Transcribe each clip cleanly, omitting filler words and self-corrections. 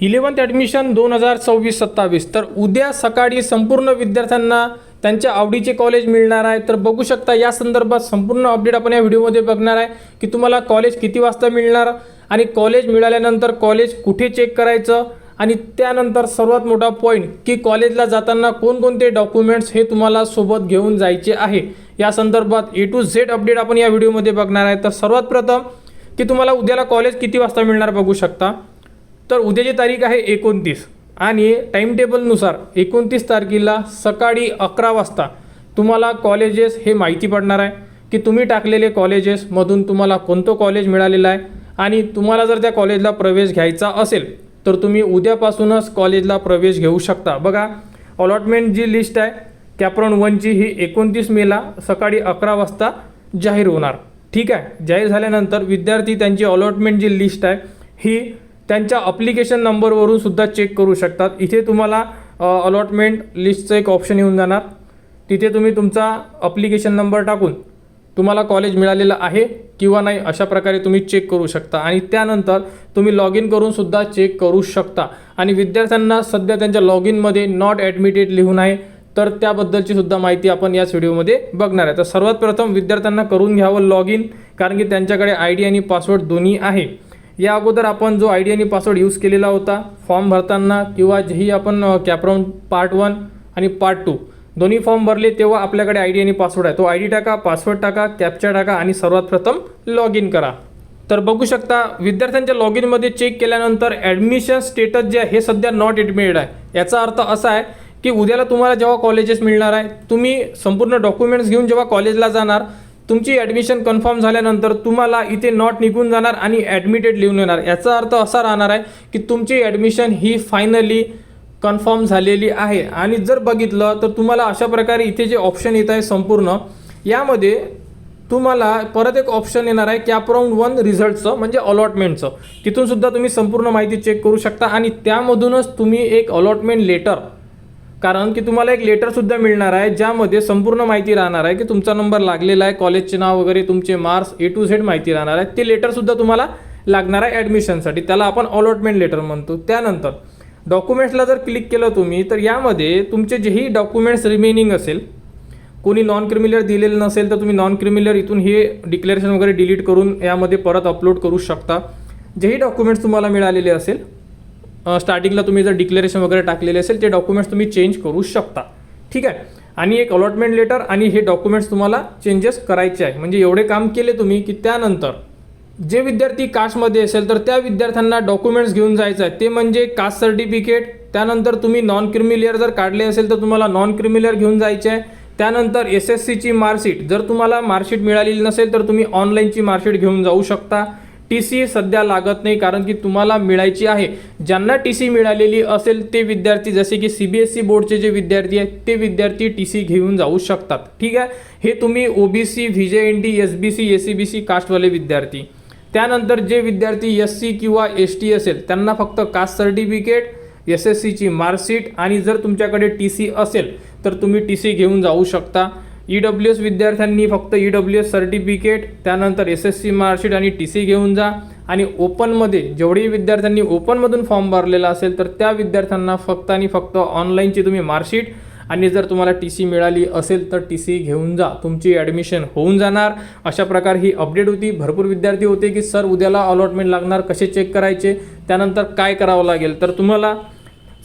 11th admission 2026-27 तर उद्या सकाळी संपूर्ण विद्यार्थ्यांना त्यांच्या आवडीचे कॉलेज मिळणार आहे। तर बघू शकता या संदर्भात संपूर्ण अपडेट आपण या व्हिडिओमध्ये बघणार आहे की तुम्हाला कॉलेज किती वाजता मिळणार आणि कॉलेज मिळाल्यानंतर कॉलेज कुठे चेक करायचं आणि त्यानंतर सर्वात मोठा पॉईंट की कॉलेजला जाताना कोणकोणते डॉक्युमेंट्स हे तुम्हाला सोबत घेऊन जायचे आहे। या संदर्भात A to Z अपडेट आपण या व्हिडिओमध्ये बघणार आहे। तर सर्वात प्रथम की तुम्हाला उद्याला कॉलेज किती वाजता मिळणार बघू शकता। तर उद्याची तारीख आहे 29 आणि टाइम टेबलनुसार 29 तारखेला सकाळी 11 वाजता तुम्हाला कॉलेजेस हे माहिती पडणार आहे की तुम्ही टाकलेले कॉलेजेसमधून तुम्हाला कोणतं कॉलेज मिळालेलं आहे आणि तुम्हाला जर त्या कॉलेजला प्रवेश घ्यायचा असेल तर तुम्ही उद्यापासूनच कॉलेजला प्रवेश घेऊ शकता। बघा अलॉटमेंट जी लिस्ट आहे कॅप्रॉन 1ची ही 29 मेला सकाळी 11 वाजता जाहीर होणार। ठीक आहे, जाहीर झाल्यानंतर विद्यार्थी त्यांची अलॉटमेंट जी लिस्ट आहे ही त्यांच्या अप्लिकेशन नंबरवरून सुद्धा चेक करू शकतात। इथे तुम्हाला अलॉटमेंट लिस्टचं एक ऑप्शन येऊन जाणार, तिथे तुम्ही तुमचा अप्लिकेशन नंबर टाकून तुम्हाला कॉलेज मिळालेलं आहे किंवा नाही अशा प्रकारे तुम्ही चेक करू शकता आणि त्यानंतर तुम्ही लॉग इन करून सुद्धा चेक करू शकता। आणि विद्यार्थ्यांना सध्या त्यांच्या लॉग इनमध्ये नॉट ॲडमिटेड लिहून आहे, तर त्याबद्दलची सुद्धा माहिती आपण याच व्हिडिओमध्ये बघणार आहे। तर सर्वात प्रथम विद्यार्थ्यांना करून घ्यावं लॉग इन, कारण की त्यांच्याकडे ID आणि पासवर्ड दोन्ही आहे। या अगोदर आपण जो ID आणि पासवर्ड यूज केलेला होता फॉर्म भरताना किंवा जेही आपण कॅप्रॉन पार्ट 1 आणि पार्ट 2 दोन्ही फॉर्म भरले तेव्हा आपल्याकडे ID आणि पासवर्ड आहे, तो ID टाका, पासवर्ड टाका, कॅप्चा टाका आणि सर्वात प्रथम लॉग इन करा। तर बघू शकता विद्यार्थ्यांच्या लॉग इनमध्ये चेक केल्यानंतर ॲडमिशन स्टेटस जे आहे हे सध्या नॉट ॲडमिटेड आहे। याचा अर्थ असा आहे की उद्याला तुम्हाला जेव्हा कॉलेजेस मिळणार आहे तुम्ही संपूर्ण डॉक्युमेंट्स घेऊन जेव्हा कॉलेजला जाणार तुमची ॲडमिशन कन्फर्म झाल्यानंतर तुम्हाला इथे नॉट निघून जाणार आणि ॲडमिटेड लिहून येणार। याचा अर्थ असा राहणार आहे की तुमची ॲडमिशन ही फायनली कन्फर्म झालेली आहे। आणि जर बघितलं तर तुम्हाला अशा प्रकारे इथे जे ऑप्शन येत आहे संपूर्ण यामध्ये तुम्हाला परत एक ऑप्शन येणार आहे कॅप्रॉन 1 रिझल्टचं म्हणजे अलॉटमेंटचं, तिथून सुद्धा तुम्ही संपूर्ण माहिती चेक करू शकता आणि त्यामधूनच तुम्ही एक अलॉटमेंट लेटर, कारण की तुम्हाला एक लेटरसुद्धा मिळणार आहे ज्यामध्ये संपूर्ण माहिती राहणार आहे की तुमचा नंबर लागलेला आहे, कॉलेजचे नाव वगैरे तुमचे मार्क्स A to Z माहिती राहणार आहे। ते लेटरसुद्धा तुम्हाला लागणार आहे ॲडमिशनसाठी, त्याला आपण अलॉटमेंट लेटर म्हणतो। त्यानंतर डॉक्युमेंट्सला जर क्लिक केलं तुम्ही तर यामध्ये तुमचे जेही डॉक्युमेंट्स रिमेनिंग असेल, कोणी नॉन क्रिमिलियर दिलेलं नसेल तर तुम्ही नॉन क्रिमिलियर इथून हे डिक्लेरेशन वगैरे डिलीट करून यामध्ये परत अपलोड करू शकता। जेही डॉक्युमेंट्स तुम्हाला मिळालेले असेल स्टार्टिंगला तुम्ही जर डिक्लेरेशन वगैरे टाकलेले असेल ते डॉक्युमेंट्स तुम्ही चेंज करू शकता। ठीक आहे, आणि एक अलॉटमेंट लेटर आणि हे डॉक्युमेंट्स तुम्हाला चेंजेस करायचे आहे। म्हणजे एवढे काम केले तुम्ही की त्यानंतर जे विद्यार्थी कास्टमध्ये असेल तर त्या विद्यार्थ्यांना डॉक्युमेंट्स घेऊन जायचं आहे, ते म्हणजे कास्ट सर्टिफिकेट। त्यानंतर तुम्ही नॉन क्रिमिलियर जर काढले असेल तर तुम्हाला नॉन क्रिमिलियर घेऊन जायचे आहे। त्यानंतर SSCची मार्कशीट, जर तुम्हाला मार्कशीट मिळालेली नसेल तर तुम्ही ऑनलाईनची मार्कशीट घेऊन जाऊ शकता। TC सध्या लागत नाही कारण की तुम्हाला मिळायची आहे। ज्यांना TC मिळालेली असेल ते विद्यार्थी जसे की CBSE बोर्डचे जे विद्यार्थी आहेत ते विद्यार्थी TC घेऊन जाऊ शकतात। ठीक आहे, हे तुम्ही OBC, VJNT, SBC, SCBC कास्टवाले विद्यार्थी। त्यानंतर जे विद्यार्थी SC किंवा ST असेल त्यांना फक्त कास्ट सर्टिफिकेट, SSCची मार्कशीट आणि जर तुमच्याकडे TC असेल तर तुम्ही TC घेऊन जाऊ शकता। EWS विद्यार्थ्यांनी फक्त EWS सर्टिफिकेट, त्यानंतर SSC मार्कशीट आणि TC घेऊन जा। आणि ओपनमध्ये जेवढे विद्यार्थ्यांनी ओपनमधून फॉर्म भरलेला असेल तर त्या विद्यार्थ्यांना फक्त आणि फक्त ऑनलाईनची तुम्ही मार्कशीट आणि जर तुम्हाला TC मिळाली असेल तर TC घेऊन जा, तुमची ॲडमिशन होऊन जाणार। अशा प्रकारे ही अपडेट होती। भरपूर विद्यार्थी होते की सर उद्याला अलॉटमेंट लागणार, कसे चेक करायचे, त्यानंतर काय करावं लागेल। तर तुम्हाला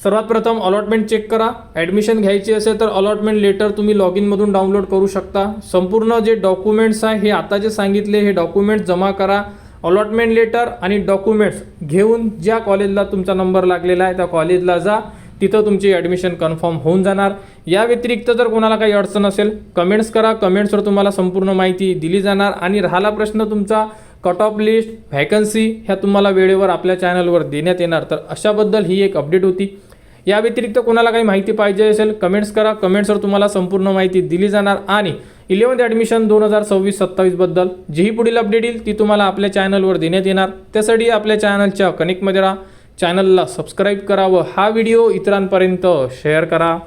सर्वात प्रथम अलॉटमेंट चेक करा। ॲडमिशन घ्यायची असेल तर अलॉटमेंट लेटर तुम्ही लॉग इनमधून डाउनलोड करू शकता। संपूर्ण जे डॉक्युमेंट्स आहे हे आता जे सांगितले हे डॉक्युमेंट्स जमा करा। अलॉटमेंट लेटर आणि डॉक्युमेंट्स घेऊन ज्या कॉलेजला तुमचा नंबर लागलेला आहे त्या कॉलेजला जा, तिथं तुमची ॲडमिशन कन्फर्म होऊन जाणार। या व्यतिरिक्त जर कोणाला काही अडचण असेल कमेंट्स करा, कमेंट्सवर तुम्हाला संपूर्ण माहिती दिली जाणार। आणि राहिला प्रश्न तुमचा कट ऑफ लिस्ट, व्हॅकन्सी ह्या तुम्हाला वेळेवर आपल्या चॅनलवर देण्यात येणार। तर अशाबद्दल ही एक अपडेट होती। या व्यतिरिक्त कोणाला काही माहिती पाहिजे असेल कमेंट्स करा, कमेंट्सवर तुम्हाला संपूर्ण माहिती दिली जाणार। आणि 11th ॲडमिशन 2026-27 बद्दल जीही पुढील अपडेट येईल ती तुम्हाला आपल्या चॅनलवर देण्यात येणार। त्यासाठी आपल्या चॅनलच्या कनेक्टमध्ये राहा, चॅनलला सबस्क्राईब करा व हा व्हिडिओ इतरांपर्यंत शेअर करा।